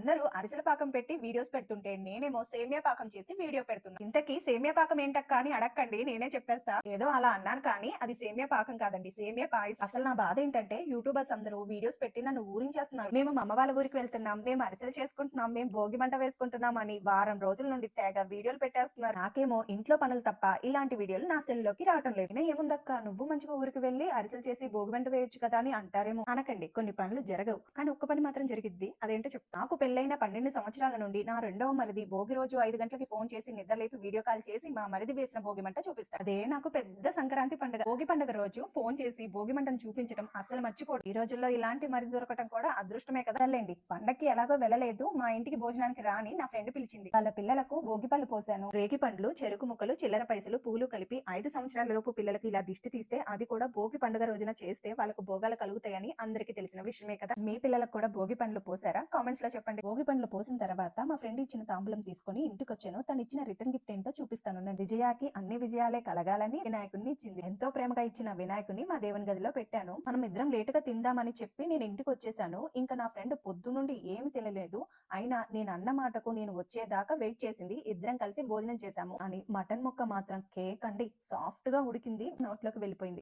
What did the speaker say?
అందరూ అరిసెల పాకం పెట్టి వీడియోస్ పెడుతుంటే నేనేమో సేమియా పాకం చేసి వీడియో పెడుతున్నా. ఇంతకీ సేమియా పాకం ఏంటక్కా అని అడక్కండి, నేనే చెప్పేస్తా. ఏదో అలా అన్నాను కానీ అది సేమియా పాకం కాదండి, సేమియా పాయసం. అసలు నా బాధ ఏంటంటే యూట్యూబర్స్ అందరూ వీడియోస్ పెట్టి నన్ను ఊరించేస్తున్నారు. మేము మా అమ్మ వాళ్ళ ఊరికి వెళ్తున్నాం, మేము అరిసెలు చేసుకుంటున్నాం, మేము భోగి మంట వేసుకుంటున్నాం అని వారం రోజుల నుండి తెగ వీడియోలు పెట్టేస్తున్నారు. నాకేమో ఇంట్లో పనులు తప్ప ఇలాంటి వీడియోలు నా సెల్లోకి రావటం లేదు. ఏముందక్క, నువ్వు మంచిగా ఊరికి వెళ్ళి అరిసెలు చేసి భోగి మంట వేయొచ్చు కదా అని అంటారేమో. అనకండి, కొన్ని పనులు జరగవు కానీ ఒక్క పని మాత్రం జరిగిద్ది. అదేంటో చెప్తా. నాకు పెళ్ళైన 12 సంవత్సరాల నుండి నా రెండవ మరిది భోగి రోజు 5 గంటలకి ఫోన్ చేసి నిద్రలేపి వీడియో కాల్ చేసి మా మరిది వేసిన భోగి మంట చూపిస్తాడు. అదే నాకు పెద్ద సంక్రాంతి పండుగ. భోగి పండుగ రోజు ఫోన్ చేసి భోగి మంటను చూపించడం అసలు మర్చిపోడు. ఈ రోజుల్లో ఇలాంటి మరిది దొరకటం కూడా అదృష్టమే కదా. లేండి, పండక్కి ఎలాగో వెళ్ళలేదు, మా ఇంటికి భోజనానికి రాని నా ఫ్రెండ్ పిలిచింది. వాళ్ళ పిల్లలకు భోగి పళ్ళు పోసాను. రేగి పండ్లు, చెరుకు ముక్కలు, చిల్లర పైసలు, పూలు కలిపి 5 సంవత్సరాల లోపు పిల్లలకి ఇలా దిష్టి తీస్తే, అది కూడా భోగి పండుగ రోజున చేస్తే వాళ్ళకు భోగాలు కలుగుతాయని అందరికీ తెలిసిన విషయమే కదా. మీ పిల్లలకు కూడా భోగి పండ్లు పోసారా? కామెంట్స్ లో చెప్పండి. భోగి పండ్లు పోసిన తర్వాత మా ఫ్రెండ్ ఇచ్చిన తాంబూలం తీసుకుని ఇంటికి వచ్చాను. తను ఇచ్చిన రిటర్న్ గిఫ్ట్ ఏంటో చూపిస్తాను. నేను విజయాకి అన్ని విజయాలే కలగాలని వినాయకుడిని ఇచ్చింది. ఎంతో ప్రేమగా ఇచ్చిన వినాయకుడిని మా దేవుని గదిలో పెట్టాను. మనం ఇద్దరం లేటుగా తిందామని చెప్పి నేను ఇంటికి వచ్చేసాను. ఇంకా నా ఫ్రెండ్ పొద్దు నుండి ఏమి తెలియలేదు, అయినా నేను అన్న మాటకు నేను వచ్చేదాకా వెయిట్ చేసింది. ఇద్దరం కలిసి భోజనం చేశాము. అని మటన్ ముక్క మాత్రం కేక్ అండి, సాఫ్ట్ గా ఉడికింది, నోట్లోకి వెళ్ళిపోయింది.